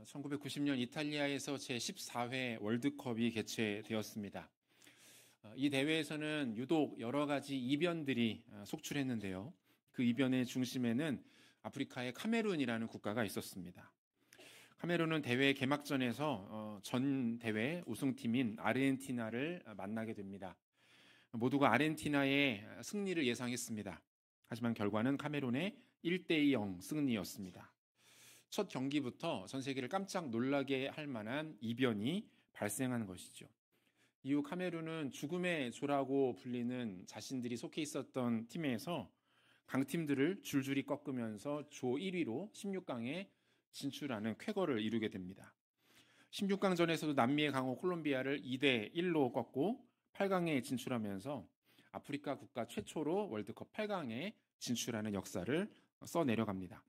1990년 이탈리아에서 제14회 월드컵이 개최되었습니다. 이 대회에서는 유독 여러 가지 이변들이 속출했는데요. 그 이변의 중심에는 아프리카의 카메룬이라는 국가가 있었습니다. 카메룬은 대회 개막전에서 전 대회 우승팀인 아르헨티나를 만나게 됩니다. 모두가 아르헨티나의 승리를 예상했습니다. 하지만 결과는 카메룬의 1대0 승리였습니다. 첫 경기부터 전 세계를 깜짝 놀라게 할 만한 이변이 발생한 것이죠. 이후 카메룬은 죽음의 조라고 불리는 자신들이 속해 있었던 팀에서 강팀들을 줄줄이 꺾으면서 조 1위로 16강에 진출하는 쾌거를 이루게 됩니다. 16강전에서도 남미의 강호 콜롬비아를 2대1로 꺾고 8강에 진출하면서 아프리카 국가 최초로 월드컵 8강에 진출하는 역사를 써내려갑니다.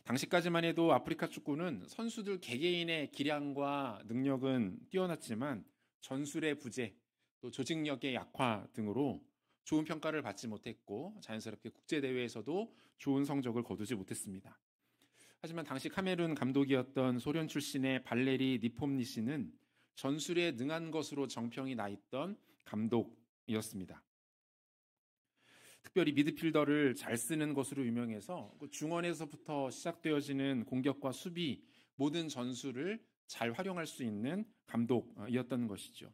당시까지만 해도 아프리카 축구는 선수들 개개인의 기량과 능력은 뛰어났지만 전술의 부재, 또 조직력의 약화 등으로 좋은 평가를 받지 못했고 자연스럽게 국제대회에서도 좋은 성적을 거두지 못했습니다. 하지만 당시 카메룬 감독이었던 소련 출신의 발레리 니폼니 씨는 전술에 능한 것으로 정평이 나 있던 감독이었습니다. 특별히 미드필더를 잘 쓰는 것으로 유명해서 중원에서부터 시작되어지는 공격과 수비 모든 전술을 잘 활용할 수 있는 감독이었던 것이죠.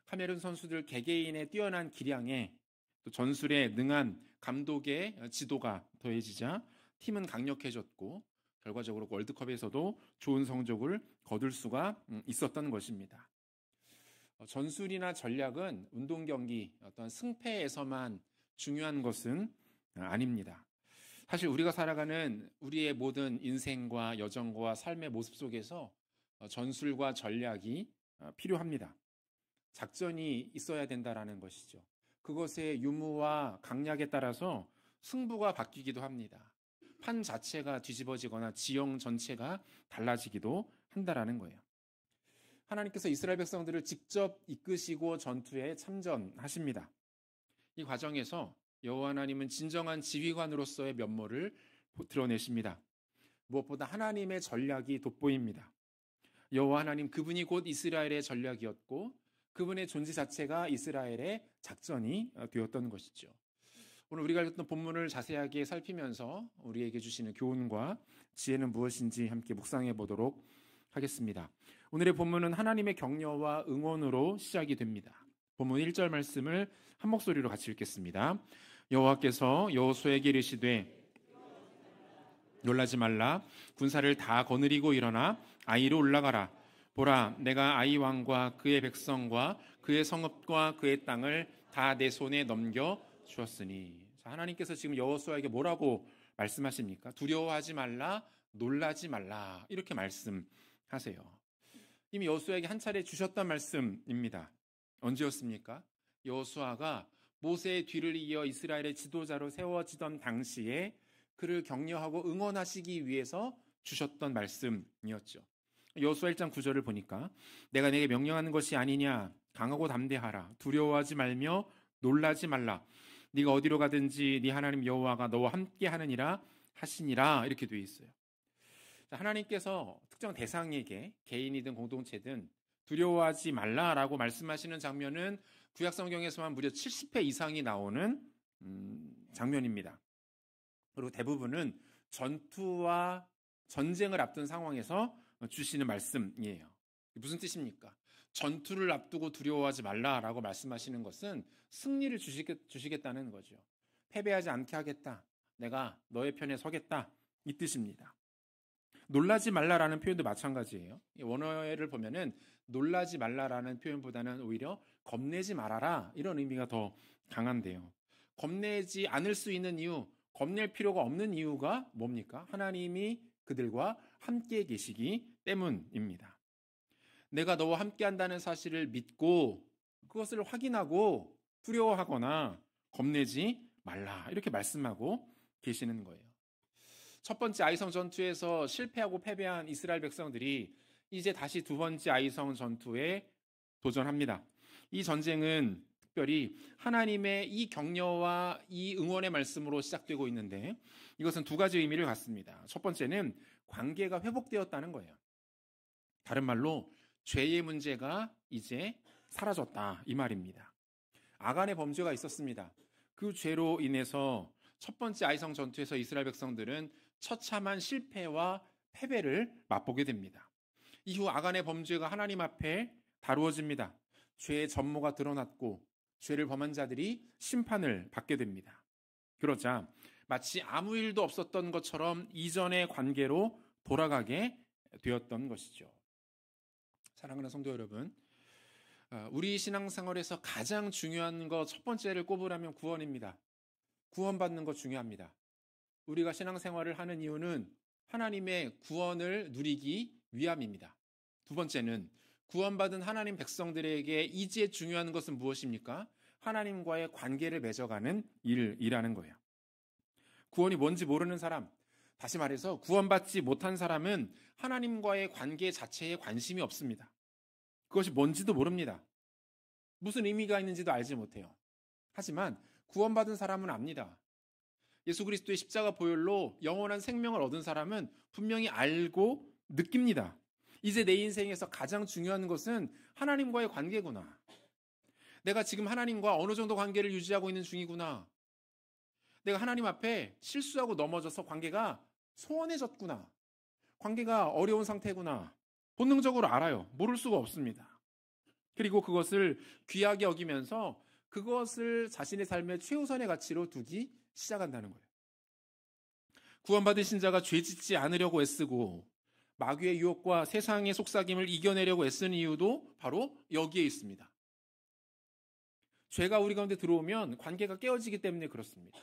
카메룬 선수들 개개인의 뛰어난 기량에 또 전술에 능한 감독의 지도가 더해지자 팀은 강력해졌고 결과적으로 월드컵에서도 좋은 성적을 거둘 수가 있었던 것입니다. 전술이나 전략은 운동 경기 어떤 승패에서만 중요한 것은 아닙니다. 사실 우리가 살아가는 우리의 모든 인생과 여정과 삶의 모습 속에서 전술과 전략이 필요합니다. 작전이 있어야 된다라는 것이죠. 그것의 유무와 강약에 따라서 승부가 바뀌기도 합니다. 판 자체가 뒤집어지거나 지형 전체가 달라지기도 한다라는 거예요. 하나님께서 이스라엘 백성들을 직접 이끄시고 전투에 참전하십니다. 이 과정에서 여호와 하나님은 진정한 지휘관으로서의 면모를 드러내십니다. 무엇보다 하나님의 전략이 돋보입니다. 여호와 하나님 그분이 곧 이스라엘의 전략이었고 그분의 존재 자체가 이스라엘의 작전이 되었던 것이죠. 오늘 우리가 읽었던 본문을 자세하게 살피면서 우리에게 주시는 교훈과 지혜는 무엇인지 함께 묵상해 보도록 하겠습니다. 오늘의 본문은 하나님의 격려와 응원으로 시작이 됩니다. 본문 1절 말씀을 한 목소리로 같이 읽겠습니다. 여호와께서 여호수아에게 이르시되 놀라지 말라. 군사를 다 거느리고 일어나 아이로 올라가라. 보라, 내가 아이 왕과 그의 백성과 그의 성읍과 그의 땅을 다 내 손에 넘겨 주었으니. 자, 하나님께서 지금 여호수아에게 뭐라고 말씀하십니까? 두려워하지 말라, 놀라지 말라, 이렇게 말씀하세요. 이미 여호수아에게 한 차례 주셨던 말씀입니다. 언제였습니까? 여호수아가 모세의 뒤를 이어 이스라엘의 지도자로 세워지던 당시에 그를 격려하고 응원하시기 위해서 주셨던 말씀이었죠. 여호수아 1장 9절을 보니까 내가 내게 명령하는 것이 아니냐, 강하고 담대하라, 두려워하지 말며 놀라지 말라, 네가 어디로 가든지 네 하나님 여호와가 너와 함께 하느니라 하시니라, 이렇게 되어 있어요. 하나님께서 특정 대상에게 개인이든 공동체든 두려워하지 말라라고 말씀하시는 장면은 구약 성경에서만 무려 70회 이상이 나오는 장면입니다. 그리고 대부분은 전투와 전쟁을 앞둔 상황에서 주시는 말씀이에요. 무슨 뜻입니까? 전투를 앞두고 두려워하지 말라라고 말씀하시는 것은 승리를 주시겠다는 거죠. 패배하지 않게 하겠다. 내가 너의 편에 서겠다. 이 뜻입니다. 놀라지 말라라는 표현도 마찬가지예요. 원어를 보면은 놀라지 말라라는 표현보다는 오히려 겁내지 말아라, 이런 의미가 더 강한데요. 겁내지 않을 수 있는 이유, 겁낼 필요가 없는 이유가 뭡니까? 하나님이 그들과 함께 계시기 때문입니다. 내가 너와 함께 한다는 사실을 믿고 그것을 확인하고 두려워하거나 겁내지 말라, 이렇게 말씀하고 계시는 거예요. 첫 번째 아이성 전투에서 실패하고 패배한 이스라엘 백성들이 이제 다시 두 번째 아이성 전투에 도전합니다. 이 전쟁은 특별히 하나님의 이 격려와 이 응원의 말씀으로 시작되고 있는데 이것은 두 가지 의미를 갖습니다. 첫 번째는 관계가 회복되었다는 거예요. 다른 말로 죄의 문제가 이제 사라졌다 이 말입니다. 아간의 범죄가 있었습니다. 그 죄로 인해서 첫 번째 아이성 전투에서 이스라엘 백성들은 처참한 실패와 패배를 맛보게 됩니다. 이후 아간의 범죄가 하나님 앞에 다루어집니다. 죄의 전모가 드러났고 죄를 범한 자들이 심판을 받게 됩니다. 그러자 마치 아무 일도 없었던 것처럼 이전의 관계로 돌아가게 되었던 것이죠. 사랑하는 성도 여러분, 우리 신앙생활에서 가장 중요한 것 첫 번째를 꼽으라면 구원입니다. 구원받는 것 중요합니다. 우리가 신앙생활을 하는 이유는 하나님의 구원을 누리기 위함입니다. 두 번째는 구원받은 하나님 백성들에게 이제 중요한 것은 무엇입니까? 하나님과의 관계를 맺어가는 일이라는 거예요. 구원이 뭔지 모르는 사람, 다시 말해서 구원받지 못한 사람은 하나님과의 관계 자체에 관심이 없습니다. 그것이 뭔지도 모릅니다. 무슨 의미가 있는지도 알지 못해요. 하지만 구원받은 사람은 압니다. 예수 그리스도의 십자가 보혈로 영원한 생명을 얻은 사람은 분명히 알고 느낍니다. 이제 내 인생에서 가장 중요한 것은 하나님과의 관계구나. 내가 지금 하나님과 어느 정도 관계를 유지하고 있는 중이구나. 내가 하나님 앞에 실수하고 넘어져서 관계가 소원해졌구나. 관계가 어려운 상태구나. 본능적으로 알아요. 모를 수가 없습니다. 그리고 그것을 귀하게 여기면서 그것을 자신의 삶의 최우선의 가치로 두기 시작한다는 거예요. 구원받은 신자가 죄 짓지 않으려고 애쓰고 마귀의 유혹과 세상의 속삭임을 이겨내려고 애쓰는 이유도 바로 여기에 있습니다. 죄가 우리 가운데 들어오면 관계가 깨어지기 때문에 그렇습니다.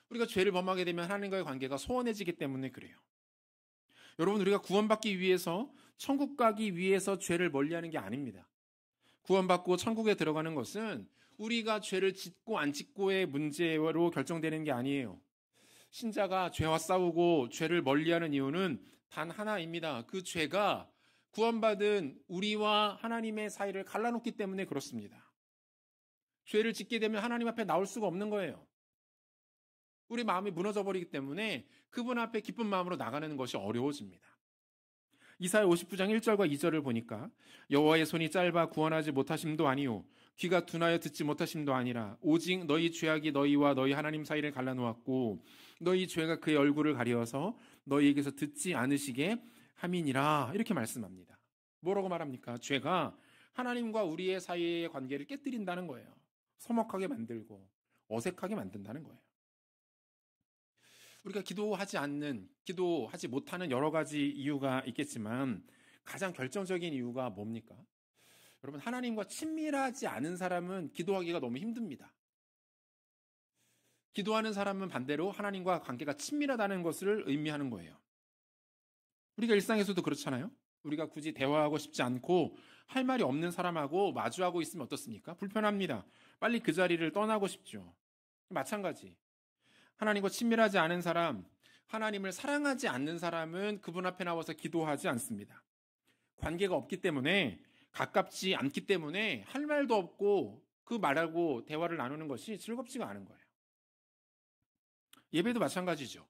우리가 죄를 범하게 되면 하나님과의 관계가 소원해지기 때문에 그래요. 여러분, 우리가 구원받기 위해서 천국 가기 위해서 죄를 멀리하는 게 아닙니다. 구원받고 천국에 들어가는 것은 우리가 죄를 짓고 안 짓고의 문제로 결정되는 게 아니에요. 신자가 죄와 싸우고 죄를 멀리하는 이유는 단 하나입니다. 그 죄가 구원받은 우리와 하나님의 사이를 갈라놓기 때문에 그렇습니다. 죄를 짓게 되면 하나님 앞에 나올 수가 없는 거예요. 우리 마음이 무너져 버리기 때문에 그분 앞에 기쁜 마음으로 나가는 것이 어려워집니다. 이사야 59장 1절과 2절을 보니까 여호와의 손이 짧아 구원하지 못하심도 아니요 귀가 둔하여 듣지 못하심도 아니라 오직 너희 죄악이 너희와 너희 하나님 사이를 갈라놓았고 너희 죄가 그의 얼굴을 가리어서 너희에게서 듣지 않으시게 함이니라. 이렇게 말씀합니다. 뭐라고 말합니까? 죄가 하나님과 우리의 사이의 관계를 깨뜨린다는 거예요. 서먹하게 만들고 어색하게 만든다는 거예요. 우리가 기도하지 못하는 여러 가지 이유가 있겠지만 가장 결정적인 이유가 뭡니까? 여러분, 하나님과 친밀하지 않은 사람은 기도하기가 너무 힘듭니다. 기도하는 사람은 반대로 하나님과 관계가 친밀하다는 것을 의미하는 거예요. 우리가 일상에서도 그렇잖아요. 우리가 굳이 대화하고 싶지 않고 할 말이 없는 사람하고 마주하고 있으면 어떻습니까? 불편합니다. 빨리 그 자리를 떠나고 싶죠. 마찬가지. 하나님과 친밀하지 않은 사람, 하나님을 사랑하지 않는 사람은 그분 앞에 나와서 기도하지 않습니다. 관계가 없기 때문에, 가깝지 않기 때문에 할 말도 없고 그 말하고 대화를 나누는 것이 즐겁지가 않은 거예요. 예배도 마찬가지죠.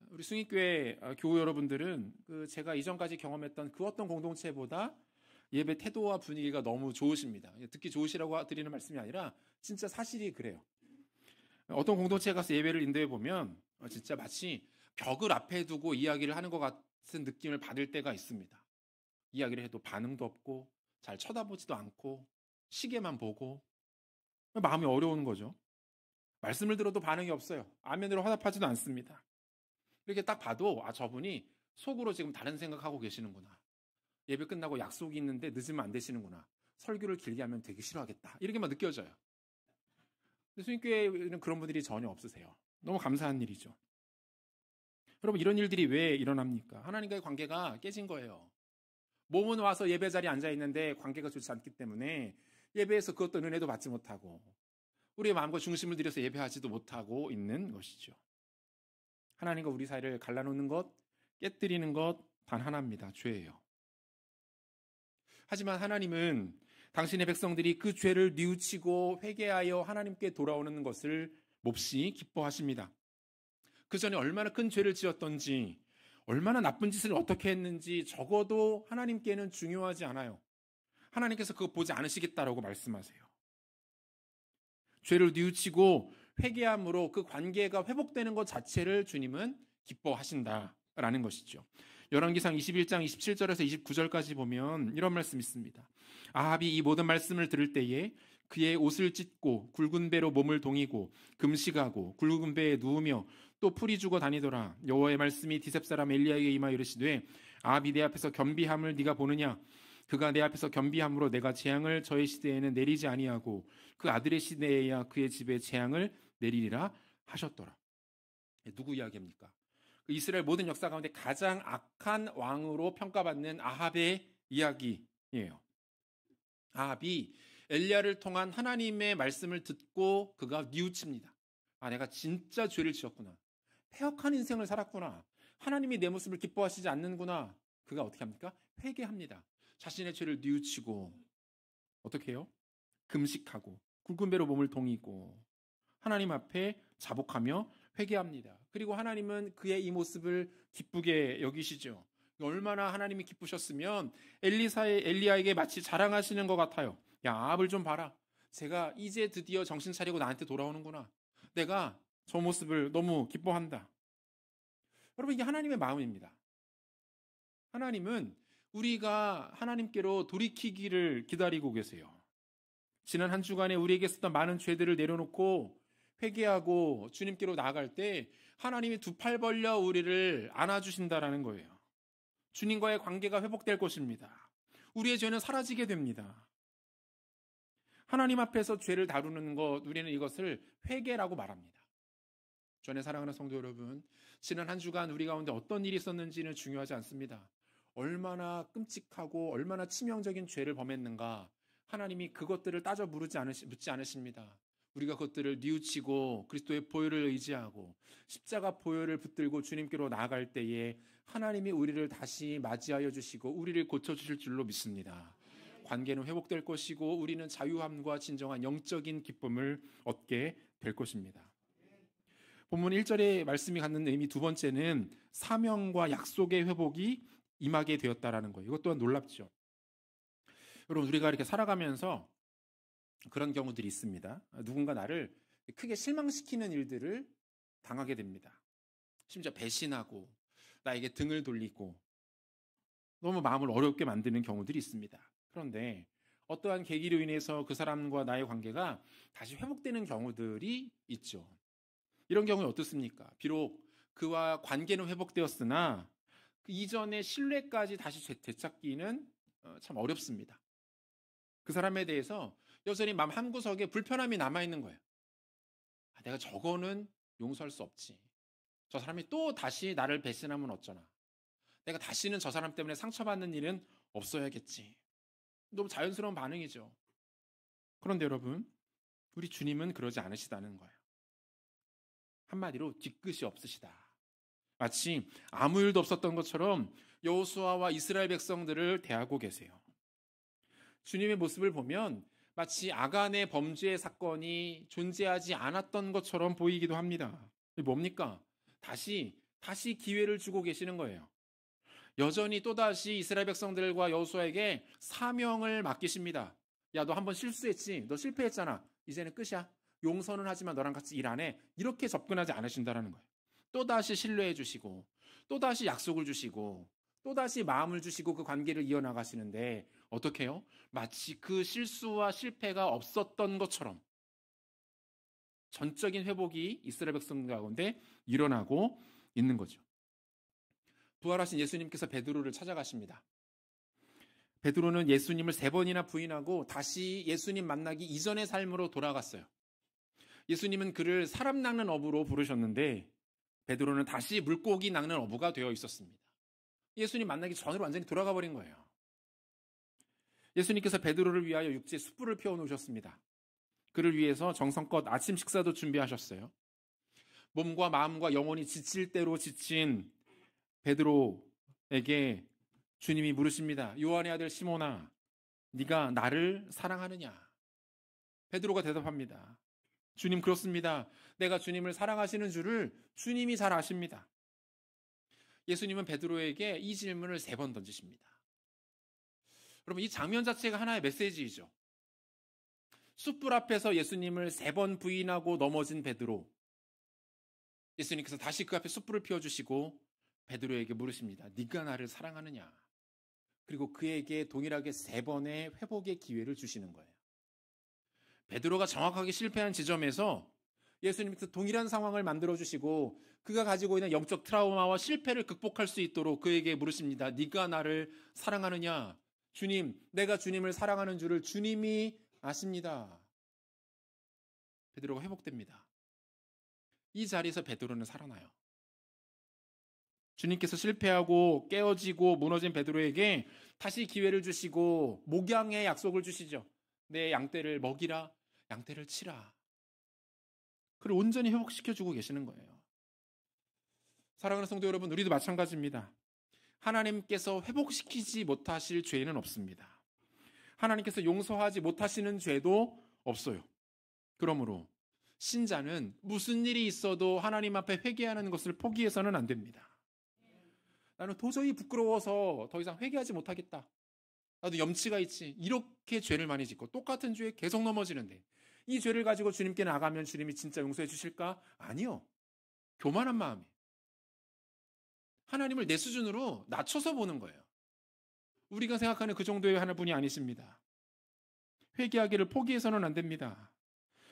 우리 승익교회 교우 여러분들은 제가 이전까지 경험했던 그 어떤 공동체보다 예배 태도와 분위기가 너무 좋으십니다. 듣기 좋으시라고 드리는 말씀이 아니라 진짜 사실이 그래요. 어떤 공동체에 가서 예배를 인도해 보면 진짜 마치 벽을 앞에 두고 이야기를 하는 것 같은 느낌을 받을 때가 있습니다. 이야기를 해도 반응도 없고 잘 쳐다보지도 않고 시계만 보고 마음이 어려운 거죠. 말씀을 들어도 반응이 없어요. 아멘으로 화답하지도 않습니다. 이렇게 딱 봐도 저분이 속으로 지금 다른 생각하고 계시는구나. 예배 끝나고 약속이 있는데 늦으면 안 되시는구나. 설교를 길게 하면 되게 싫어하겠다. 이렇게만 느껴져요. 수익교회는 그런 분들이 전혀 없으세요. 너무 감사한 일이죠. 여러분, 이런 일들이 왜 일어납니까? 하나님과의 관계가 깨진 거예요. 몸은 와서 예배 자리에 앉아 있는데 관계가 좋지 않기 때문에 예배에서 그 어떤 은혜도 받지 못하고 우리의 마음과 중심을 들여서 예배하지도 못하고 있는 것이죠. 하나님과 우리 사이를 갈라놓는 것, 깨뜨리는 것 단 하나입니다. 죄예요. 하지만 하나님은 당신의 백성들이 그 죄를 뉘우치고 회개하여 하나님께 돌아오는 것을 몹시 기뻐하십니다. 그 전에 얼마나 큰 죄를 지었던지, 얼마나 나쁜 짓을 어떻게 했는지 적어도 하나님께는 중요하지 않아요. 하나님께서 그거 보지 않으시겠다라고 말씀하세요. 죄를 뉘우치고 회개함으로 그 관계가 회복되는 것 자체를 주님은 기뻐하신다라는 것이죠. 열왕기상 21장 27절에서 29절까지 보면 이런 말씀이 있습니다. 아합이 이 모든 말씀을 들을 때에 그의 옷을 찢고 굵은 배로 몸을 동이고 금식하고 굵은 배에 누우며 또 풀이 죽어 다니더라. 여호와의 말씀이 디셉 사람 엘리야에게 임하여 이르시되 아합이 내 앞에서 겸비함을 네가 보느냐? 그가 내 앞에서 겸비함으로 내가 재앙을 저의 시대에는 내리지 아니하고 그 아들의 시대에야 그의 집에 재앙을 내리리라 하셨더라. 누구 이야기입니까? 이스라엘 모든 역사 가운데 가장 악한 왕으로 평가받는 아합의 이야기예요. 아합이 엘리야를 통한 하나님의 말씀을 듣고 그가 뉘우칩니다. 아, 내가 진짜 죄를 지었구나. 패역한 인생을 살았구나. 하나님이 내 모습을 기뻐하시지 않는구나. 그가 어떻게 합니까? 회개합니다. 자신의 죄를 뉘우치고 어떻게 해요? 금식하고 굵은 배로 몸을 동이고 하나님 앞에 자복하며 회개합니다. 그리고 하나님은 그의 이 모습을 기쁘게 여기시죠. 얼마나 하나님이 기쁘셨으면 엘리야에게 마치 자랑하시는 것 같아요. 야, 아합을 좀 봐라. 제가 이제 드디어 정신 차리고 나한테 돌아오는구나. 내가 저 모습을 너무 기뻐한다. 여러분, 이게 하나님의 마음입니다. 하나님은 우리가 하나님께로 돌이키기를 기다리고 계세요. 지난 한 주간에 우리에게 있었던 많은 죄들을 내려놓고 회개하고 주님께로 나아갈 때 하나님이 두 팔 벌려 우리를 안아주신다라는 거예요. 주님과의 관계가 회복될 것입니다. 우리의 죄는 사라지게 됩니다. 하나님 앞에서 죄를 다루는 것, 우리는 이것을 회개라고 말합니다. 전에 사랑하는 성도 여러분, 지난 한 주간 우리 가운데 어떤 일이 있었는지는 중요하지 않습니다. 얼마나 끔찍하고 얼마나 치명적인 죄를 범했는가, 하나님이 그것들을 따져 묻지 않으십니다. 우리가 그것들을 뉘우치고 그리스도의 보혈을 의지하고 십자가 보혈을 붙들고 주님께로 나아갈 때에 하나님이 우리를 다시 맞이하여 주시고 우리를 고쳐주실 줄로 믿습니다. 관계는 회복될 것이고 우리는 자유함과 진정한 영적인 기쁨을 얻게 될 것입니다. 본문 1절의 말씀이 갖는 의미 두 번째는 사명과 약속의 회복이 임하게 되었다라는 거예요. 이것 또한 놀랍죠. 여러분, 우리가 이렇게 살아가면서 그런 경우들이 있습니다. 누군가 나를 크게 실망시키는 일들을 당하게 됩니다. 심지어 배신하고 나에게 등을 돌리고 너무 마음을 어렵게 만드는 경우들이 있습니다. 그런데 어떠한 계기로 인해서 그 사람과 나의 관계가 다시 회복되는 경우들이 있죠. 이런 경우는 어떻습니까? 비록 그와 관계는 회복되었으나 그 이전의 신뢰까지 다시 되찾기는 참 어렵습니다. 그 사람에 대해서 여전히 마음 한구석에 불편함이 남아있는 거예요. 아, 내가 저거는 용서할 수 없지. 저 사람이 또 다시 나를 배신하면 어쩌나. 내가 다시는 저 사람 때문에 상처받는 일은 없어야겠지. 너무 자연스러운 반응이죠. 그런데 여러분, 우리 주님은 그러지 않으시다는 거예요. 한마디로 뒤끝이 없으시다. 마치 아무 일도 없었던 것처럼 여호수아와 이스라엘 백성들을 대하고 계세요. 주님의 모습을 보면 마치 아간의 범죄 사건이 존재하지 않았던 것처럼 보이기도 합니다. 뭡니까? 다시 기회를 주고 계시는 거예요. 여전히 또다시 이스라엘 백성들과 여호수아에게 사명을 맡기십니다. 야, 너 한번 실수했지? 너 실패했잖아. 이제는 끝이야. 용서는 하지만 너랑 같이 일 안 해. 이렇게 접근하지 않으신다는 거예요. 또다시 신뢰해 주시고 또다시 약속을 주시고 또다시 마음을 주시고 그 관계를 이어나가시는데 어떻게 해요? 마치 그 실수와 실패가 없었던 것처럼 전적인 회복이 이스라엘 백성들 가운데 일어나고 있는 거죠. 부활하신 예수님께서 베드로를 찾아가십니다. 베드로는 예수님을 3번이나 부인하고 다시 예수님 만나기 이전의 삶으로 돌아갔어요. 예수님은 그를 사람 낚는 어부로 부르셨는데 베드로는 다시 물고기 낚는 어부가 되어 있었습니다. 예수님 만나기 전으로 완전히 돌아가 버린 거예요. 예수님께서 베드로를 위하여 육지에 숯불을 피워놓으셨습니다. 그를 위해서 정성껏 아침 식사도 준비하셨어요. 몸과 마음과 영혼이 지칠 대로 지친 베드로에게 주님이 물으십니다. 요한의 아들 시몬아, 네가 나를 사랑하느냐? 베드로가 대답합니다. 주님, 그렇습니다. 내가 주님을 사랑하시는 줄을 주님이 잘 아십니다. 예수님은 베드로에게 이 질문을 3번 던지십니다. 여러분, 이 장면 자체가 하나의 메시지이죠. 숯불 앞에서 예수님을 3번 부인하고 넘어진 베드로. 예수님께서 다시 그 앞에 숯불을 피워주시고 베드로에게 물으십니다. 네가 나를 사랑하느냐? 그리고 그에게 동일하게 3번의 회복의 기회를 주시는 거예요. 베드로가 정확하게 실패한 지점에서 예수님께서 동일한 상황을 만들어주시고 그가 가지고 있는 영적 트라우마와 실패를 극복할 수 있도록 그에게 물으십니다. 네가 나를 사랑하느냐? 주님, 내가 주님을 사랑하는 줄을 주님이 아십니다. 베드로가 회복됩니다. 이 자리에서 베드로는 살아나요. 주님께서 실패하고 깨어지고 무너진 베드로에게 다시 기회를 주시고 목양의 약속을 주시죠. 내 양떼를 먹이라, 양떼를 치라. 그를 온전히 회복시켜주고 계시는 거예요. 사랑하는 성도 여러분, 우리도 마찬가지입니다. 하나님께서 회복시키지 못하실 죄는 없습니다. 하나님께서 용서하지 못하시는 죄도 없어요. 그러므로 신자는 무슨 일이 있어도 하나님 앞에 회개하는 것을 포기해서는 안 됩니다. 나는 도저히 부끄러워서 더 이상 회개하지 못하겠다. 나도 염치가 있지. 이렇게 죄를 많이 짓고 똑같은 죄에 계속 넘어지는데 이 죄를 가지고 주님께 나가면 주님이 진짜 용서해 주실까? 아니요. 교만한 마음이. 하나님을 내 수준으로 낮춰서 보는 거예요. 우리가 생각하는 그 정도의 하나분이 아니십니다. 회개하기를 포기해서는 안 됩니다.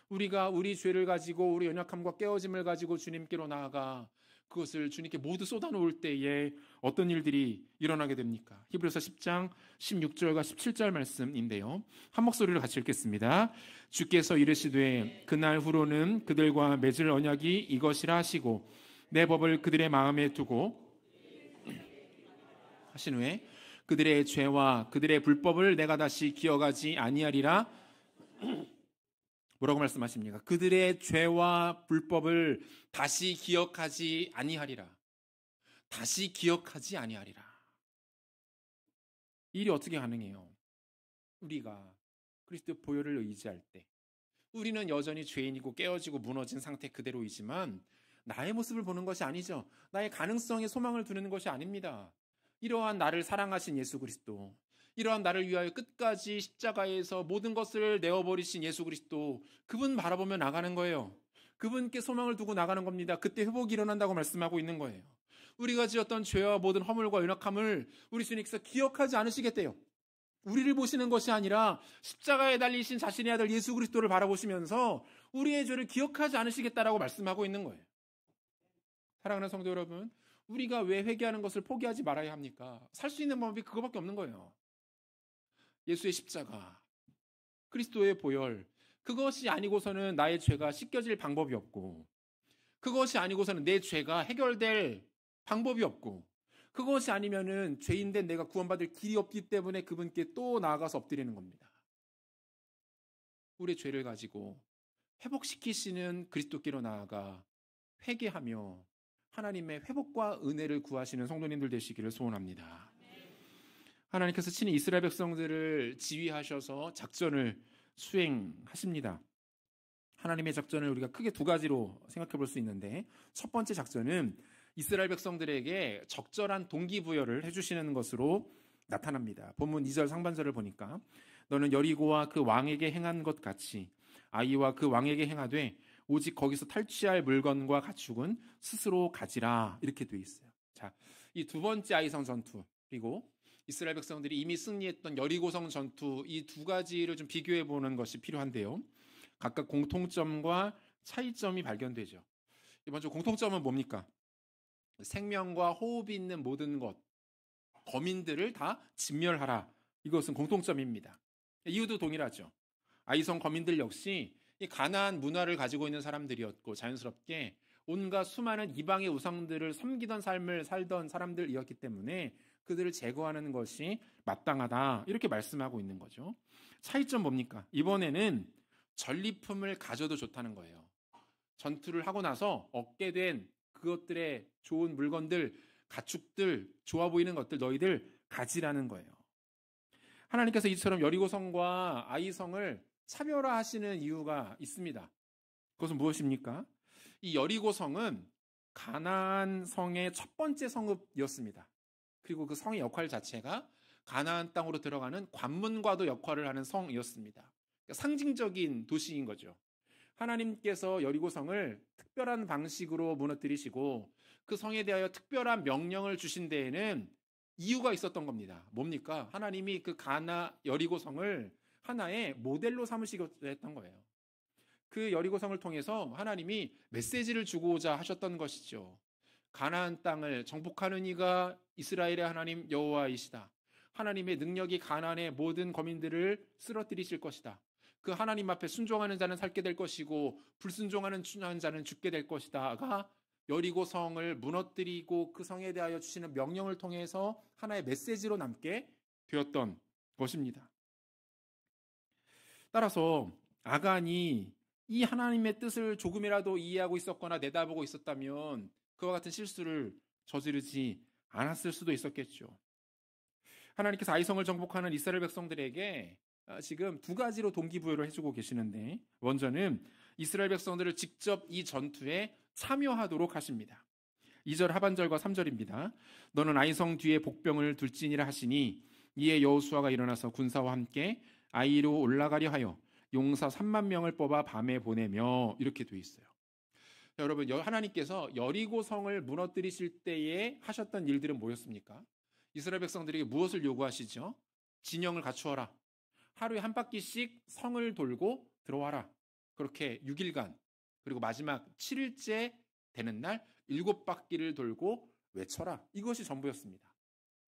우리가 우리 죄를 가지고 우리 연약함과 깨어짐을 가지고 주님께로 나아가 그것을 주님께 모두 쏟아놓을 때에 어떤 일들이 일어나게 됩니까? 히브리서 10장 16절과 17절 말씀인데요. 한 목소리로 같이 읽겠습니다. 주께서 이르시되 그날 후로는 그들과 맺을 언약이 이것이라 하시고 내 법을 그들의 마음에 두고 하신 후에 그들의 죄와 그들의 불법을 내가 다시 기억하지 아니하리라. 뭐라고 말씀하십니까? 그들의 죄와 불법을 다시 기억하지 아니하리라. 다시 기억하지 아니하리라. 이 일이 어떻게 가능해요? 우리가 그리스도의 보혈을 의지할 때 우리는 여전히 죄인이고 깨어지고 무너진 상태 그대로이지만 나의 모습을 보는 것이 아니죠. 나의 가능성에 소망을 두는 것이 아닙니다. 이러한 나를 사랑하신 예수 그리스도, 이러한 나를 위하여 끝까지 십자가에서 모든 것을 내어버리신 예수 그리스도, 그분 바라보며 나가는 거예요. 그분께 소망을 두고 나가는 겁니다. 그때 회복이 일어난다고 말씀하고 있는 거예요. 우리가 지었던 죄와 모든 허물과 연약함을 우리 주님께서 기억하지 않으시겠대요. 우리를 보시는 것이 아니라 십자가에 달리신 자신의 아들 예수 그리스도를 바라보시면서 우리의 죄를 기억하지 않으시겠다라고 말씀하고 있는 거예요. 사랑하는 성도 여러분, 우리가 왜 회개하는 것을 포기하지 말아야 합니까? 살 수 있는 방법이 그거밖에 없는 거예요. 예수의 십자가, 그리스도의 보혈, 그것이 아니고서는 나의 죄가 씻겨질 방법이 없고, 그것이 아니고서는 내 죄가 해결될 방법이 없고, 그것이 아니면은 죄인된 내가 구원받을 길이 없기 때문에 그분께 또 나아가서 엎드리는 겁니다. 우리의 죄를 가지고 회복시키시는 그리스도께로 나아가 회개하며 하나님의 회복과 은혜를 구하시는 성도님들 되시기를 소원합니다. 하나님께서 친히 이스라엘 백성들을 지휘하셔서 작전을 수행하십니다. 하나님의 작전을 우리가 크게 2가지로 생각해 볼 수 있는데, 첫 번째 작전은 이스라엘 백성들에게 적절한 동기부여를 해주시는 것으로 나타납니다. 본문 2절 상반절을 보니까 너는 여리고와 그 왕에게 행한 것 같이 아이와 그 왕에게 행하되 오직 거기서 탈취할 물건과 가축은 스스로 가지라, 이렇게 돼 있어요. 자, 이 2번째 아이성 전투, 그리고 이스라엘 백성들이 이미 승리했던 여리고성 전투, 이 2가지를 좀 비교해 보는 것이 필요한데요. 각각 공통점과 차이점이 발견되죠. 먼저 공통점은 뭡니까? 생명과 호흡이 있는 모든 것, 거민들을 다 진멸하라. 이것은 공통점입니다. 이유도 동일하죠. 아이성 거민들 역시 이 가나안 문화를 가지고 있는 사람들이었고 자연스럽게 온갖 수많은 이방의 우상들을 섬기던 삶을 살던 사람들이었기 때문에 그들을 제거하는 것이 마땅하다, 이렇게 말씀하고 있는 거죠. 차이점 뭡니까? 이번에는 전리품을 가져도 좋다는 거예요. 전투를 하고 나서 얻게 된 그것들의 좋은 물건들, 가축들, 좋아 보이는 것들 너희들 가지라는 거예요. 하나님께서 이처럼 여리고성과 아이성을 차별화하시는 이유가 있습니다. 그것은 무엇입니까? 이 여리고성은 가나안 성의 첫 번째 성읍이었습니다. 그리고 그 성의 역할 자체가 가나안 땅으로 들어가는 관문과도 역할을 하는 성이었습니다. 그러니까 상징적인 도시인 거죠. 하나님께서 여리고성을 특별한 방식으로 무너뜨리시고 그 성에 대하여 특별한 명령을 주신 데에는 이유가 있었던 겁니다. 뭡니까? 하나님이 그 여리고성을 하나의 모델로 삼으시고자 했던 거예요. 그 여리고성을 통해서 하나님이 메시지를 주고자 하셨던 것이죠. 가나안 땅을 정복하는 이가 이스라엘의 하나님 여호와이시다. 하나님의 능력이 가나안의 모든 거민들을 쓰러뜨리실 것이다. 그 하나님 앞에 순종하는 자는 살게 될 것이고 불순종하는 자는 죽게 될 것이다가 여리고성을 무너뜨리고 그 성에 대하여 주시는 명령을 통해서 하나의 메시지로 남게 되었던 것입니다. 따라서 아간이 이 하나님의 뜻을 조금이라도 이해하고 있었거나 내다보고 있었다면 그와 같은 실수를 저지르지 않았을 수도 있었겠죠. 하나님께서 아이성을 정복하는 이스라엘 백성들에게 지금 두 가지로 동기부여를 해주고 계시는데, 먼저는 이스라엘 백성들을 직접 이 전투에 참여하도록 하십니다. 2절 하반절과 3절입니다. 너는 아이성 뒤에 복병을 둘지니라 하시니 이에 여호수아가 일어나서 군사와 함께 아이로 올라가려 하여 용사 3만 명을 뽑아 밤에 보내며, 이렇게 돼 있어요. 여러분, 하나님께서 여리고성을 무너뜨리실 때에 하셨던 일들은 뭐였습니까? 이스라엘 백성들에게 무엇을 요구하시죠? 진영을 갖추어라. 하루에 한 바퀴씩 성을 돌고 들어와라. 그렇게 6일간, 그리고 마지막 7일째 되는 날 7바퀴를 돌고 외쳐라. 이것이 전부였습니다.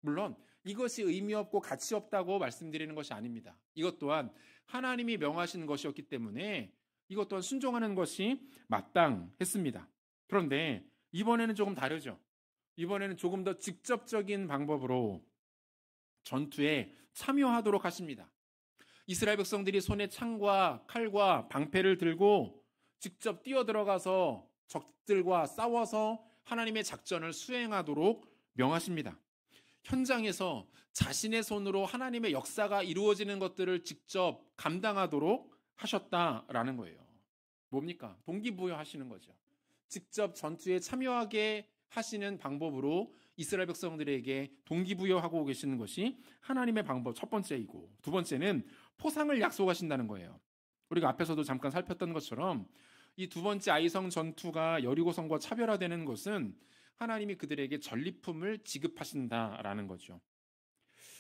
물론 이것이 의미 없고 가치 없다고 말씀드리는 것이 아닙니다. 이것 또한 하나님이 명하신 것이었기 때문에 이것 또한 순종하는 것이 마땅했습니다. 그런데 이번에는 조금 다르죠. 이번에는 조금 더 직접적인 방법으로 전투에 참여하도록 하십니다. 이스라엘 백성들이 손에 창과 칼과 방패를 들고 직접 뛰어들어가서 적들과 싸워서 하나님의 작전을 수행하도록 명하십니다. 현장에서 자신의 손으로 하나님의 역사가 이루어지는 것들을 직접 감당하도록 하셨다라는 거예요. 뭡니까? 동기부여하시는 거죠. 직접 전투에 참여하게 하시는 방법으로 이스라엘 백성들에게 동기부여하고 계시는 것이 하나님의 방법 첫 번째이고, 두 번째는 포상을 약속하신다는 거예요. 우리가 앞에서도 잠깐 살폈던 것처럼 이 두 번째 아이성 전투가 여리고성과 차별화되는 것은 하나님이 그들에게 전리품을 지급하신다라는 거죠.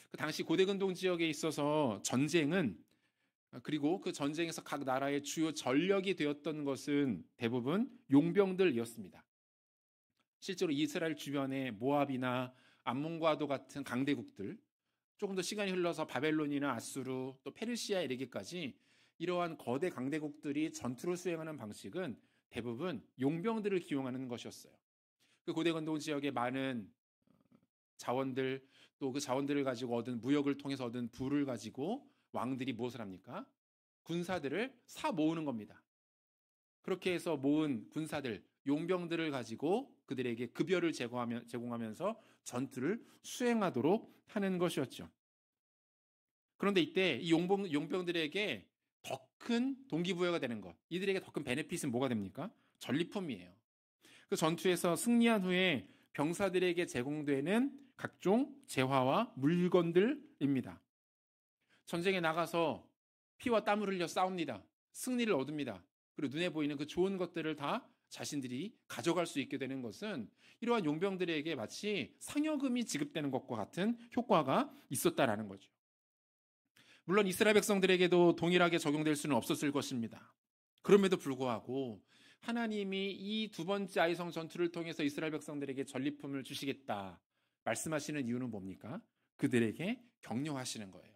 그 당시 고대근동 지역에 있어서 전쟁은, 그리고 그 전쟁에서 각 나라의 주요 전력이 되었던 것은 대부분 용병들이었습니다. 실제로 이스라엘 주변의 모압이나 암몬과도 같은 강대국들, 조금 더 시간이 흘러서 바벨론이나 아수르 또 페르시아에 이르기까지 이러한 거대 강대국들이 전투를 수행하는 방식은 대부분 용병들을 기용하는 것이었어요. 그 고대건동 지역의 많은 자원들, 또 그 자원들을 가지고 얻은 무역을 통해서 얻은 부를 가지고 왕들이 무엇을 합니까? 군사들을 사 모으는 겁니다. 그렇게 해서 모은 군사들, 용병들을 가지고 그들에게 급여를 제공하면서 전투를 수행하도록 하는 것이었죠. 그런데 이때 이 용병들에게 더 큰 동기부여가 되는 것, 이들에게 더 큰 베네핏은 뭐가 됩니까? 전리품이에요. 그 전투에서 승리한 후에 병사들에게 제공되는 각종 재화와 물건들입니다. 전쟁에 나가서 피와 땀을 흘려 싸웁니다. 승리를 얻습니다. 그리고 눈에 보이는 그 좋은 것들을 다 자신들이 가져갈 수 있게 되는 것은 이러한 용병들에게 마치 상여금이 지급되는 것과 같은 효과가 있었다라는 거죠. 물론 이스라엘 백성들에게도 동일하게 적용될 수는 없었을 것입니다. 그럼에도 불구하고 하나님이 이 두 번째 아이성 전투를 통해서 이스라엘 백성들에게 전리품을 주시겠다 말씀하시는 이유는 뭡니까? 그들에게 격려하시는 거예요.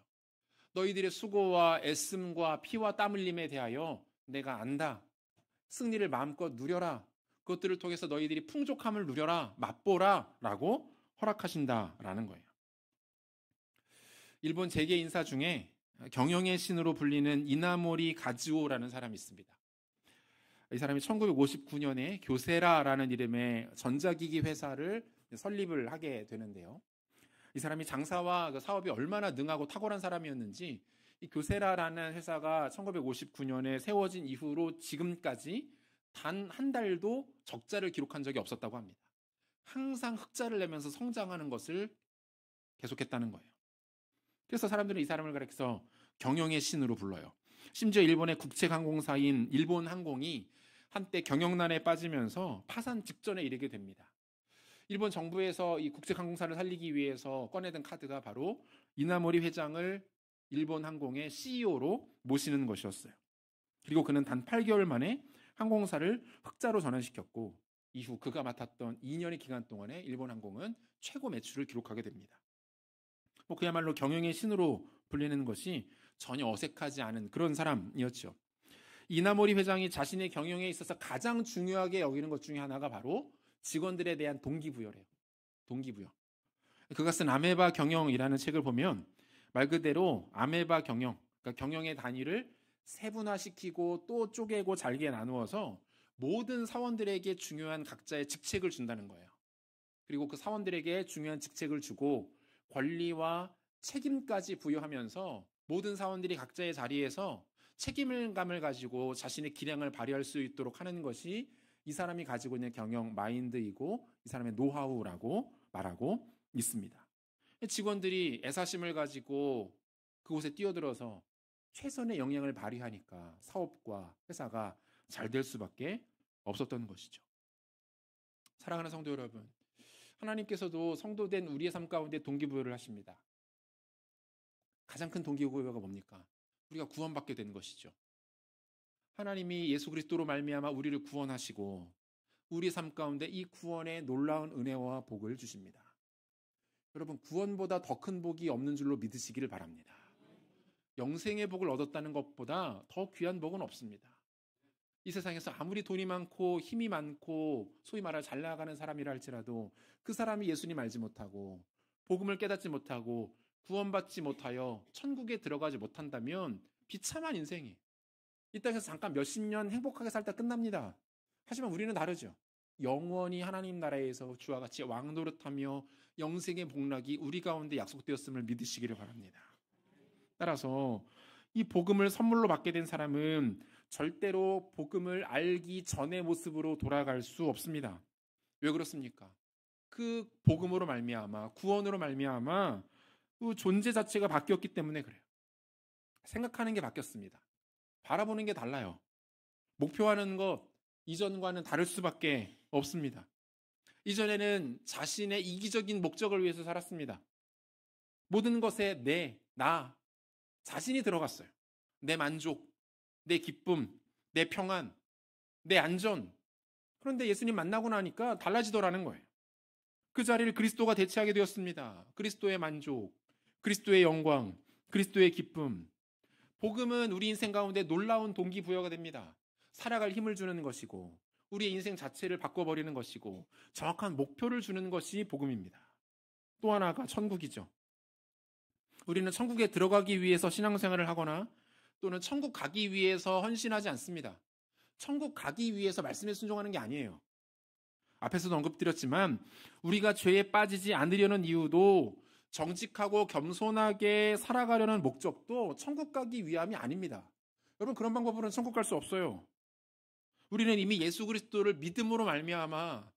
너희들의 수고와 애씀과 피와 땀 흘림에 대하여 내가 안다. 승리를 마음껏 누려라. 그것들을 통해서 너희들이 풍족함을 누려라. 맛보라. 라고 허락하신다라는 거예요. 일본 재계 인사 중에 경영의 신으로 불리는 이나모리 가즈오라는 사람이 있습니다. 이 사람이 1959년에 교세라라는 이름의 전자기기 회사를 설립을 하게 되는데요. 이 이 사람이 장사와 그 사업이 얼마나 능하고 탁월한 사람이었는지 이 교세라라는 회사가 1959년에 세워진 이후로 지금까지 단 한 달도 적자를 기록한 적이 없었다고 합니다. 항상 흑자를 내면서 성장하는 것을 계속했다는 거예요. 그래서 사람들은 이 사람을 가리켜서 경영의 신으로 불러요. 심지어 일본의 국책항공사인 일본항공이 한때 경영난에 빠지면서 파산 직전에 이르게 됩니다. 일본 정부에서 이 국책항공사를 살리기 위해서 꺼내든 카드가 바로 이나모리 회장을 일본항공의 CEO로 모시는 것이었어요. 그리고 그는 단 8개월 만에 항공사를 흑자로 전환시켰고 이후 그가 맡았던 2년의 기간 동안에 일본항공은 최고 매출을 기록하게 됩니다. 그야말로 경영의 신으로 불리는 것이 전혀 어색하지 않은 그런 사람이었죠. 이나모리 회장이 자신의 경영에 있어서 가장 중요하게 여기는 것 중에 하나가 바로 직원들에 대한 동기부여래요. 동기부여. 그가 쓴 아메바 경영이라는 책을 보면 말 그대로 아메바 경영, 그러니까 경영의 단위를 세분화시키고 또 쪼개고 잘게 나누어서 모든 사원들에게 중요한 각자의 직책을 준다는 거예요. 그리고 그 사원들에게 중요한 직책을 주고 권리와 책임까지 부여하면서 모든 사원들이 각자의 자리에서 책임감을 가지고 자신의 기량을 발휘할 수 있도록 하는 것이 이 사람이 가지고 있는 경영 마인드이고 이 사람의 노하우라고 말하고 있습니다. 직원들이 애사심을 가지고 그곳에 뛰어들어서 최선의 역량을 발휘하니까 사업과 회사가 잘 될 수밖에 없었던 것이죠. 사랑하는 성도 여러분, 하나님께서도 성도된 우리의 삶 가운데 동기부여를 하십니다. 가장 큰 동기부여가 뭡니까? 우리가 구원받게 된 것이죠. 하나님이 예수 그리스도로 말미암아 우리를 구원하시고 우리 삶 가운데 이 구원의 놀라운 은혜와 복을 주십니다. 여러분, 구원보다 더 큰 복이 없는 줄로 믿으시기를 바랍니다. 영생의 복을 얻었다는 것보다 더 귀한 복은 없습니다. 이 세상에서 아무리 돈이 많고 힘이 많고 소위 말해 잘 나가는 사람이라 할지라도 그 사람이 예수님 알지 못하고 복음을 깨닫지 못하고 구원받지 못하여 천국에 들어가지 못한다면 비참한 인생이 이 땅에서 잠깐 몇십 년 행복하게 살다 끝납니다. 하지만 우리는 다르죠. 영원히 하나님 나라에서 주와 같이 왕노릇하며 영생의 복락이 우리 가운데 약속되었음을 믿으시기를 바랍니다. 따라서 이 복음을 선물로 받게 된 사람은 절대로 복음을 알기 전의 모습으로 돌아갈 수 없습니다. 왜 그렇습니까? 그 복음으로 말미암아 구원으로 말미암아 그 존재 자체가 바뀌었기 때문에 그래요. 생각하는 게 바뀌었습니다. 바라보는 게 달라요. 목표하는 것 이전과는 다를 수밖에 없습니다. 이전에는 자신의 이기적인 목적을 위해서 살았습니다. 모든 것에 나 자신이 들어갔어요. 내 만족, 내 기쁨, 내 평안, 내 안전. 그런데 예수님 만나고 나니까 달라지더라는 거예요. 그 자리를 그리스도가 대체하게 되었습니다. 그리스도의 만족, 그리스도의 영광, 그리스도의 기쁨. 복음은 우리 인생 가운데 놀라운 동기부여가 됩니다. 살아갈 힘을 주는 것이고 우리의 인생 자체를 바꿔버리는 것이고 정확한 목표를 주는 것이 복음입니다. 또 하나가 천국이죠. 우리는 천국에 들어가기 위해서 신앙생활을 하거나 또는 천국 가기 위해서 헌신하지 않습니다. 천국 가기 위해서 말씀에 순종하는 게 아니에요. 앞에서도 언급드렸지만 우리가 죄에 빠지지 않으려는 이유도 정직하고 겸손하게 살아가려는 목적도 천국 가기 위함이 아닙니다. 여러분, 그런 방법으로는 천국 갈 수 없어요. 우리는 이미 예수 그리스도를 믿음으로 말미암아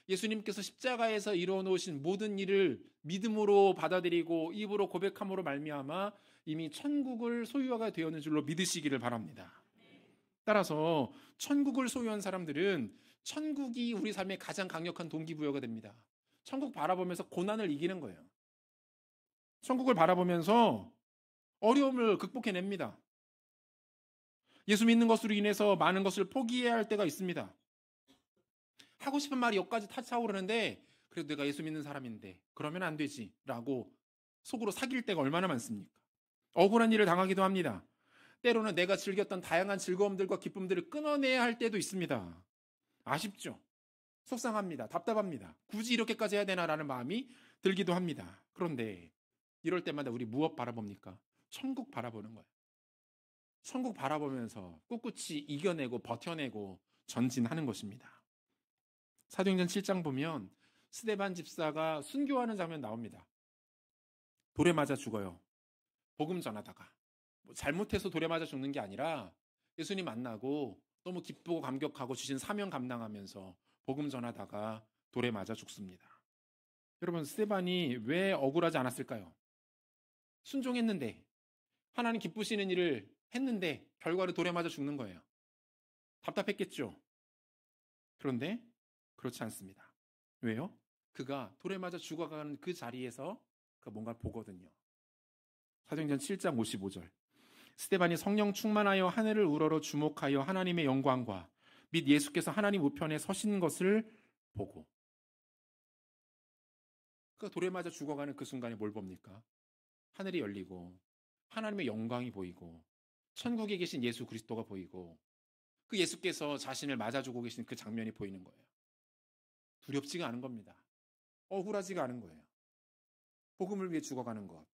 예수님께서 십자가에서 이루어 놓으신 모든 일을 믿음으로 받아들이고 입으로 고백함으로 말미암아 이미 천국을 소유하게 되었는 줄로 믿으시기를 바랍니다. 따라서 천국을 소유한 사람들은 천국이 우리 삶의 가장 강력한 동기부여가 됩니다. 천국 바라보면서 고난을 이기는 거예요. 천국을 바라보면서 어려움을 극복해냅니다. 예수 믿는 것으로 인해서 많은 것을 포기해야 할 때가 있습니다. 하고 싶은 말이 여기까지 타차오르는데 그래도 내가 예수 믿는 사람인데 그러면 안 되지 라고 속으로 사귈 때가 얼마나 많습니까? 억울한 일을 당하기도 합니다. 때로는 내가 즐겼던 다양한 즐거움들과 기쁨들을 끊어내야 할 때도 있습니다. 아쉽죠? 속상합니다. 답답합니다. 굳이 이렇게까지 해야 되나라는 마음이 들기도 합니다. 그런데 이럴 때마다 우리 무엇 바라봅니까? 천국 바라보는 거예요. 천국 바라보면서 꿋꿋이 이겨내고 버텨내고 전진하는 것입니다. 사도행전 7장 보면 스데반 집사가 순교하는 장면 나옵니다. 돌에 맞아 죽어요. 복음 전하다가. 잘못해서 돌에 맞아 죽는 게 아니라 예수님 만나고 너무 기쁘고 감격하고 주신 사명 감당하면서 복음 전하다가 돌에 맞아 죽습니다. 여러분, 스데반이 왜 억울하지 않았을까요? 순종했는데, 하나님 기쁘시는 일을 했는데 결과로 돌에 맞아 죽는 거예요. 답답했겠죠? 그런데 그렇지 않습니다. 왜요? 그가 돌에 맞아 죽어가는 그 자리에서 그가 뭔가 보거든요. 사도행전 7장 55절. 스데반이 성령 충만하여 하늘을 우러러 주목하여 하나님의 영광과 및 예수께서 하나님 우편에 서신 것을 보고. 그가 돌에 맞아 죽어가는 그 순간에 뭘 봅니까? 하늘이 열리고 하나님의 영광이 보이고 천국에 계신 예수 그리스도가 보이고 그 예수께서 자신을 맞아주고 계신 그 장면이 보이는 거예요. 두렵지가 않은 겁니다. 억울하지가 않은 거예요. 복음을 위해 죽어가는 것,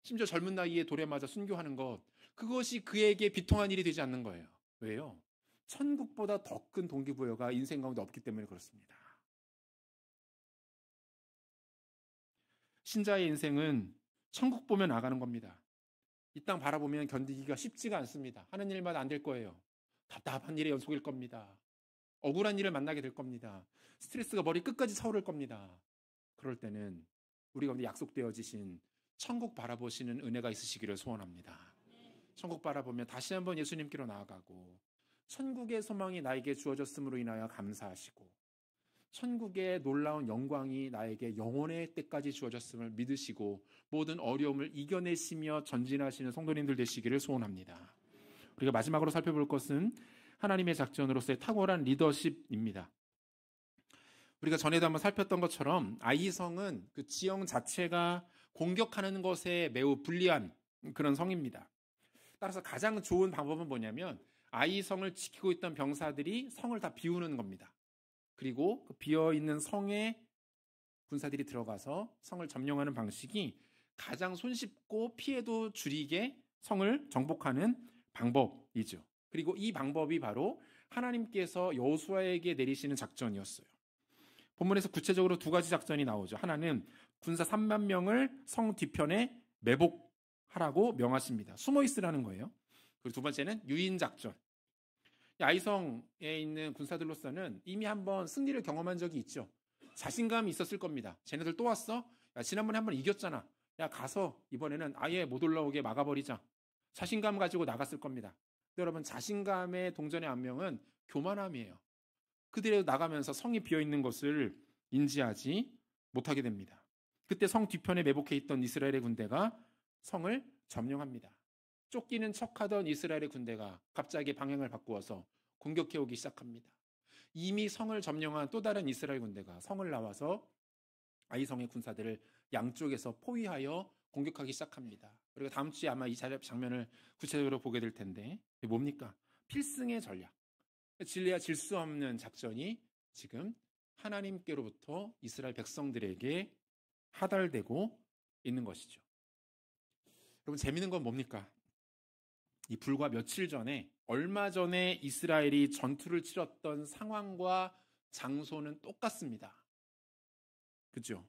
심지어 젊은 나이에 돌에 맞아 순교하는 것, 그것이 그에게 비통한 일이 되지 않는 거예요. 왜요? 천국보다 더 큰 동기부여가 인생 가운데 없기 때문에 그렇습니다. 신자의 인생은 천국 보면 나가는 겁니다. 이 땅 바라보면 견디기가 쉽지가 않습니다. 하는 일마다 안 될 거예요. 답답한 일의 연속일 겁니다. 억울한 일을 만나게 될 겁니다. 스트레스가 머리 끝까지 차오를 겁니다. 그럴 때는 우리 가운데 약속되어지신 천국 바라보시는 은혜가 있으시기를 소원합니다. 천국 바라보며 다시 한번 예수님께로 나아가고 천국의 소망이 나에게 주어졌음으로 인하여 감사하시고 천국의 놀라운 영광이 나에게 영원의 때까지 주어졌음을 믿으시고 모든 어려움을 이겨내시며 전진하시는 성도님들 되시기를 소원합니다. 우리가 마지막으로 살펴볼 것은 하나님의 작전으로서의 탁월한 리더십입니다. 우리가 전에도 한번 살폈던 것처럼 아이성은 그 지형 자체가 공격하는 것에 매우 불리한 그런 성입니다. 따라서 가장 좋은 방법은 뭐냐면 아이성을 지키고 있던 병사들이 성을 다 비우는 겁니다. 그리고 그 비어있는 성에 군사들이 들어가서 성을 점령하는 방식이 가장 손쉽고 피해도 줄이게 성을 정복하는 방법이죠. 그리고 이 방법이 바로 하나님께서 여호수아에게 내리시는 작전이었어요. 본문에서 구체적으로 두 가지 작전이 나오죠. 하나는 군사 3만 명을 성 뒤편에 매복하라고 명하십니다. 숨어 있으라는 거예요. 그리고 두 번째는 유인 작전. 아이성에 있는 군사들로서는 이미 한번 승리를 경험한 적이 있죠. 자신감이 있었을 겁니다. 쟤네들 또 왔어? 야, 지난번에 한번 이겼잖아. 야, 가서 이번에는 아예 못 올라오게 막아버리자. 자신감 가지고 나갔을 겁니다. 여러분, 자신감의 동전의 안명은 교만함이에요. 그들이 나가면서 성이 비어있는 것을 인지하지 못하게 됩니다. 그때 성 뒤편에 매복해 있던 이스라엘의 군대가 성을 점령합니다. 쫓기는 척하던 이스라엘의 군대가 갑자기 방향을 바꾸어서 공격해오기 시작합니다. 이미 성을 점령한 또 다른 이스라엘 군대가 성을 나와서 아이성의 군사들을 양쪽에서 포위하여 공격하기 시작합니다. 그리고 다음 주에 아마 이 장면을 구체적으로 보게 될 텐데 이게 뭡니까? 필승의 전략. 진리야 질 수 없는 작전이 지금 하나님께로부터 이스라엘 백성들에게 하달되고 있는 것이죠. 여러분, 재미있는 건 뭡니까? 이 불과 며칠 전에, 얼마 전에 이스라엘이 전투를 치렀던 상황과 장소는 똑같습니다. 그죠?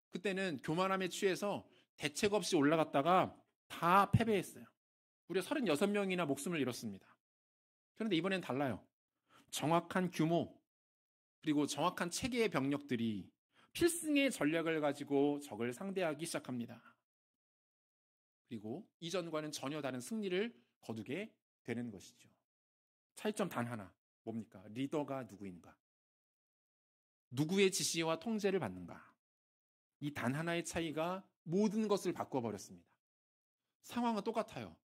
그때는 교만함에 취해서 대책 없이 올라갔다가 다 패배했어요. 무려 36명이나 목숨을 잃었습니다. 그런데 이번엔 달라요. 정확한 규모, 그리고 정확한 체계의 병력들이 필승의 전략을 가지고 적을 상대하기 시작합니다. 그리고 이전과는 전혀 다른 승리를 거두게 되는 것이죠. 차이점 단 하나, 뭡니까? 리더가 누구인가? 누구의 지시와 통제를 받는가? 이 단 하나의 차이가 모든 것을 바꿔버렸습니다. 상황은 똑같아요.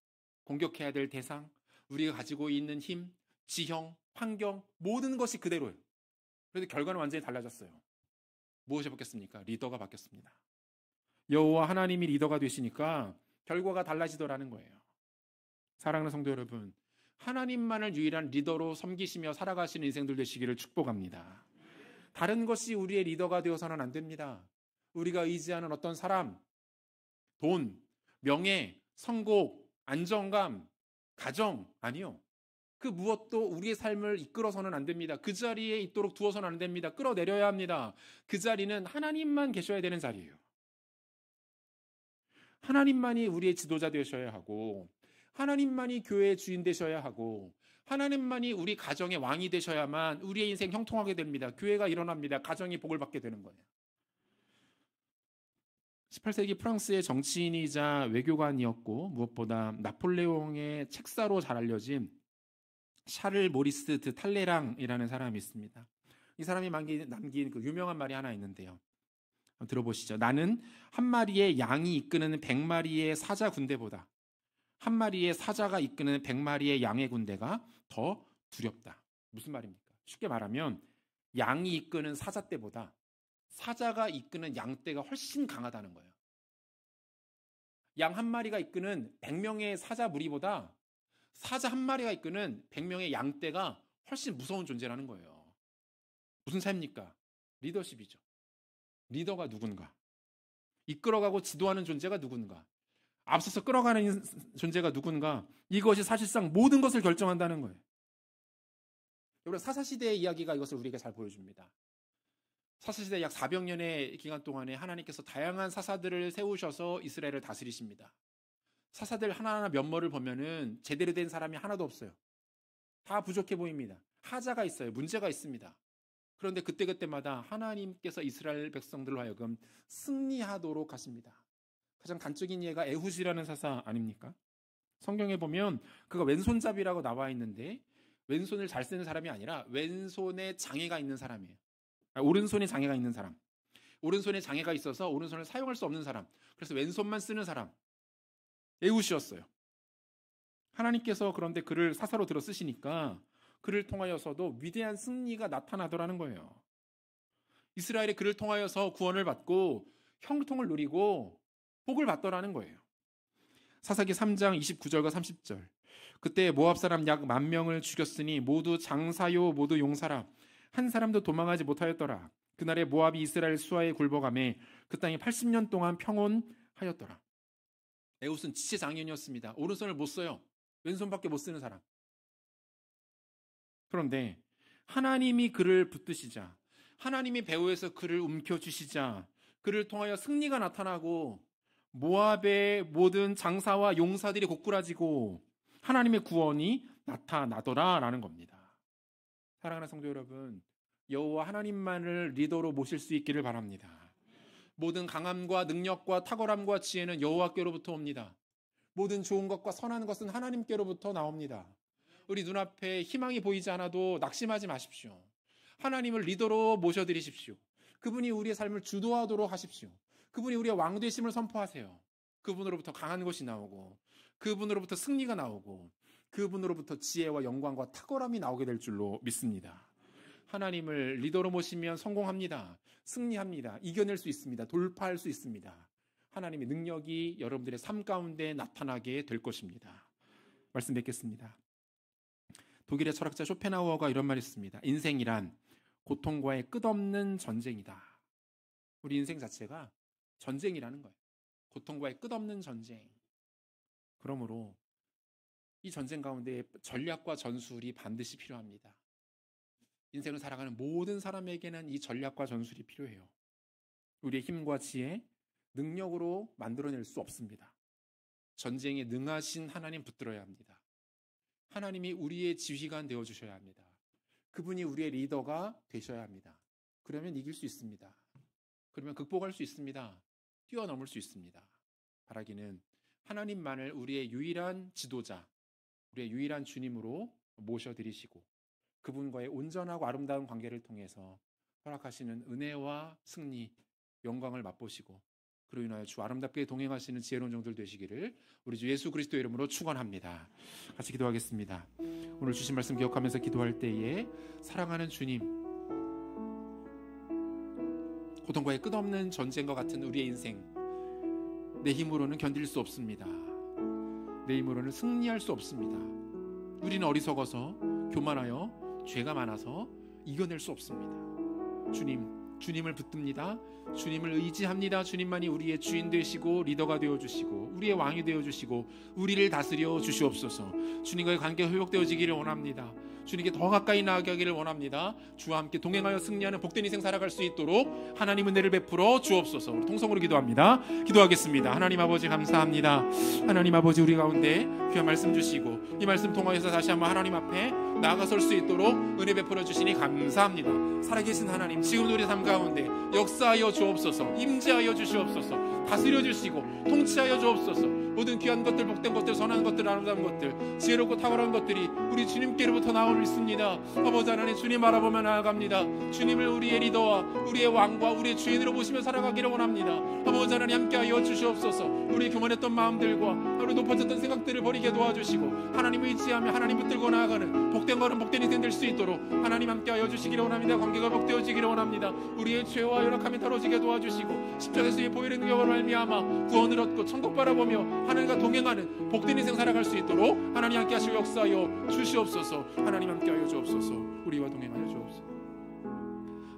공격해야 될 대상, 우리가 가지고 있는 힘, 지형, 환경, 모든 것이 그대로예요. 그런데 결과는 완전히 달라졌어요. 무엇이 바뀌었습니까? 리더가 바뀌었습니다. 여호와 하나님이 리더가 되시니까 결과가 달라지더라는 거예요. 사랑하는 성도 여러분, 하나님만을 유일한 리더로 섬기시며 살아가시는 인생들 되시기를 축복합니다. 다른 것이 우리의 리더가 되어서는 안 됩니다. 우리가 의지하는 어떤 사람, 돈, 명예, 성공, 안정감, 가정, 아니요. 그 무엇도 우리의 삶을 이끌어서는 안 됩니다. 그 자리에 있도록 두어서는 안 됩니다. 끌어내려야 합니다. 그 자리는 하나님만 계셔야 되는 자리예요. 하나님만이 우리의 지도자 되셔야 하고, 하나님만이 교회의 주인 되셔야 하고, 하나님만이 우리 가정의 왕이 되셔야만 우리의 인생 형통하게 됩니다. 교회가 일어납니다. 가정이 복을 받게 되는 거예요. 18세기 프랑스의 정치인이자 외교관이었고 무엇보다 나폴레옹의 책사로 잘 알려진 샤를 모리스 드 탈레랑이라는 사람이 있습니다. 이 사람이 남긴 그 유명한 말이 하나 있는데요. 한번 들어보시죠. 나는 한 마리의 양이 이끄는 100마리의 사자 군대보다 한 마리의 사자가 이끄는 100마리의 양의 군대가 더 두렵다. 무슨 말입니까? 쉽게 말하면 양이 이끄는 사자 떼보다 사자가 이끄는 양 떼가 훨씬 강하다는 거예요. 양 한 마리가 이끄는 100명의 사자 무리보다 사자 한 마리가 이끄는 100명의 양 떼가 훨씬 무서운 존재라는 거예요. 무슨 차이입니까? 리더십이죠. 리더가 누군가? 이끌어가고 지도하는 존재가 누군가? 앞서서 끌어가는 존재가 누군가? 이것이 사실상 모든 것을 결정한다는 거예요. 여러분, 사사시대의 이야기가 이것을 우리에게 잘 보여줍니다. 사사시대 약 400년의 기간 동안에 하나님께서 다양한 사사들을 세우셔서 이스라엘을 다스리십니다. 사사들 하나하나 면모를 보면은 제대로 된 사람이 하나도 없어요. 다 부족해 보입니다. 하자가 있어요. 문제가 있습니다. 그런데 그때그때마다 하나님께서 이스라엘 백성들로 하여금 승리하도록 하십니다. 가장 단적인 예가 에훗이라는 사사 아닙니까? 성경에 보면 그가 왼손잡이라고 나와 있는데 왼손을 잘 쓰는 사람이 아니라 왼손에 장애가 있는 사람이에요. 오른손에 장애가 있는 사람. 오른손에 장애가 있어서 오른손을 사용할 수 없는 사람. 그래서 왼손만 쓰는 사람. 에훗이었어요. 하나님께서 그런데 그를 사사로 들어 쓰시니까 그를 통하여서도 위대한 승리가 나타나더라는 거예요. 이스라엘이 그를 통하여서 구원을 받고 형통을 누리고 복을 받더라는 거예요. 사사기 3장 29절과 30절. 그때 모압 사람 약 10,000명을 죽였으니 모두 장사요 모두 용사라. 한 사람도 도망하지 못하였더라. 그날에 모압이 이스라엘 수하에 굴복하매 그 땅이 80년 동안 평온하였더라. 에훗은 지체장애인이었습니다. 오른손을 못 써요. 왼손밖에 못 쓰는 사람. 그런데 하나님이 그를 붙드시자, 하나님이 배후에서 그를 움켜쥐시자 그를 통하여 승리가 나타나고 모압의 모든 장사와 용사들이 고꾸라지고 하나님의 구원이 나타나더라라는 겁니다. 사랑하는 성도 여러분, 여호와 하나님만을 리더로 모실 수 있기를 바랍니다. 모든 강함과 능력과 탁월함과 지혜는 여호와께로부터 옵니다. 모든 좋은 것과 선한 것은 하나님께로부터 나옵니다. 우리 눈앞에 희망이 보이지 않아도 낙심하지 마십시오. 하나님을 리더로 모셔드리십시오. 그분이 우리의 삶을 주도하도록 하십시오. 그분이 우리의 왕 되심을 선포하세요. 그분으로부터 강한 것이 나오고 그분으로부터 승리가 나오고 그분으로부터 지혜와 영광과 탁월함이 나오게 될 줄로 믿습니다. 하나님을 리더로 모시면 성공합니다. 승리합니다. 이겨낼 수 있습니다. 돌파할 수 있습니다. 하나님의 능력이 여러분들의 삶 가운데 나타나게 될 것입니다. 말씀 뵙겠습니다. 독일의 철학자 쇼펜하우어가 이런 말을 했습니다. 인생이란 고통과의 끝없는 전쟁이다. 우리 인생 자체가 전쟁이라는 거예요. 고통과의 끝없는 전쟁. 그러므로 이 전쟁 가운데 전략과 전술이 반드시 필요합니다. 인생을 살아가는 모든 사람에게는 이 전략과 전술이 필요해요. 우리의 힘과 지혜, 능력으로 만들어낼 수 없습니다. 전쟁에 능하신 하나님 붙들어야 합니다. 하나님이 우리의 지휘관 되어주셔야 합니다. 그분이 우리의 리더가 되셔야 합니다. 그러면 이길 수 있습니다. 그러면 극복할 수 있습니다. 뛰어넘을 수 있습니다. 바라기는 하나님만을 우리의 유일한 지도자, 우리의 유일한 주님으로 모셔드리시고 그분과의 온전하고 아름다운 관계를 통해서 허락하시는 은혜와 승리, 영광을 맛보시고 그로 인하여 주 아름답게 동행하시는 지혜로운 종들 되시기를 우리 주 예수 그리스도의 이름으로 축원합니다. 같이 기도하겠습니다. 오늘 주신 말씀 기억하면서 기도할 때에 사랑하는 주님, 고통과의 끝없는 전쟁과 같은 우리의 인생, 내 힘으로는 견딜 수 없습니다. 내 힘으로는 승리할 수 없습니다. 우리는 어리석어서 교만하여 죄가 많아서 이겨낼 수 없습니다. 주님을 붙듭니다. 주님을 의지합니다. 주님만이 우리의 주인 되시고 리더가 되어주시고 우리의 왕이 되어주시고 우리를 다스려 주시옵소서. 주님과의 관계가 회복되어지기를 원합니다. 주님께 더 가까이 나아가기를 원합니다. 주와 함께 동행하여 승리하는 복된 인생 살아갈 수 있도록 하나님 은혜를 베풀어 주옵소서. 우리 통성으로 기도합니다. 기도하겠습니다. 하나님 아버지 감사합니다. 하나님 아버지 우리 가운데 귀한 말씀 주시고 이 말씀 통하여서 다시 한번 하나님 앞에 나아가설 수 있도록 은혜 베풀어 주시니 감사합니다. 살아계신 하나님, 지금도 우리 삶 가운데 역사하여 주옵소서. 임재하여 주시옵소서. 다스려 주시고 통치하여 주옵소서. 모든 귀한 것들, 복된 것들, 선한 것들, 아름다운 것들, 지혜롭고 탁월한 것들이 우리 주님께로부터 나오고 있습니다. 아버지 하나님, 주님 바라보며 나아갑니다. 주님을 우리의 리더와 우리의 왕과 우리의 주인으로 보시며 살아가기를 원합니다. 아버지 하나님, 함께하여 주시옵소서. 우리 교만했던 마음들과 우리 높아졌던 생각들을 버리게 도와주시고 하나님 의지하며 하나님 붙들고 나아가는 복된 걸음, 복된 인생 될 수 있도록 하나님 함께하여 주시기를 원합니다. 관계가 복되어지기를 원합니다. 우리의 죄와 연약함이 다뤄지게 도와주시고 십자가에서의 보혈의 능력을 말미암아 구원을 얻고 천국 바라보며 하나님과 동행하는 복된 인생 살아갈 수 있도록 하나님 함께 하시고 역사하여 주시옵소서. 하나님 함께 하여 주옵소서. 우리와 동행하여 주옵소서.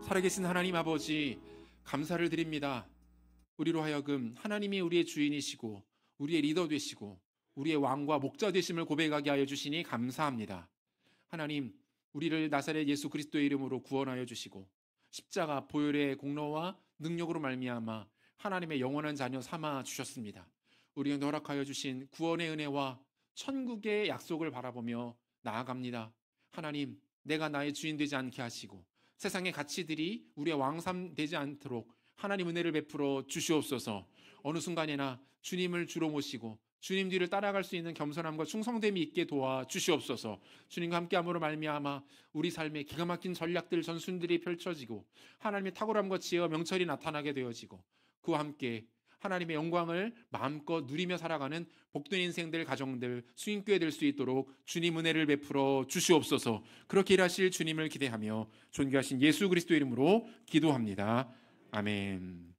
살아계신 하나님 아버지 감사를 드립니다. 우리로 하여금 하나님이 우리의 주인이시고 우리의 리더 되시고 우리의 왕과 목자 되심을 고백하게 하여 주시니 감사합니다. 하나님, 우리를 나사렛 예수 그리스도의 이름으로 구원하여 주시고 십자가 보혈의 공로와 능력으로 말미암아 하나님의 영원한 자녀 삼아 주셨습니다. 우리에게 허락하여 주신 구원의 은혜와 천국의 약속을 바라보며 나아갑니다. 하나님, 내가 나의 주인 되지 않게 하시고 세상의 가치들이 우리의 왕삼 되지 않도록 하나님 은혜를 베풀어 주시옵소서. 어느 순간이나 주님을 주로 모시고 주님 뒤를 따라갈 수 있는 겸손함과 충성됨이 있게 도와 주시옵소서. 주님과 함께함으로 말미암아 우리 삶에 기가 막힌 전략들, 전순들이 펼쳐지고 하나님의 탁월함과 지혜와 명철이 나타나게 되어지고 그와 함께 하나님의 영광을 마음껏 누리며 살아가는 복된 인생들, 가정들, 수인교회 될 수 있도록 주님 은혜를 베풀어 주시옵소서. 그렇게 일하실 주님을 기대하며 존귀하신 예수 그리스도 이름으로 기도합니다. 아멘.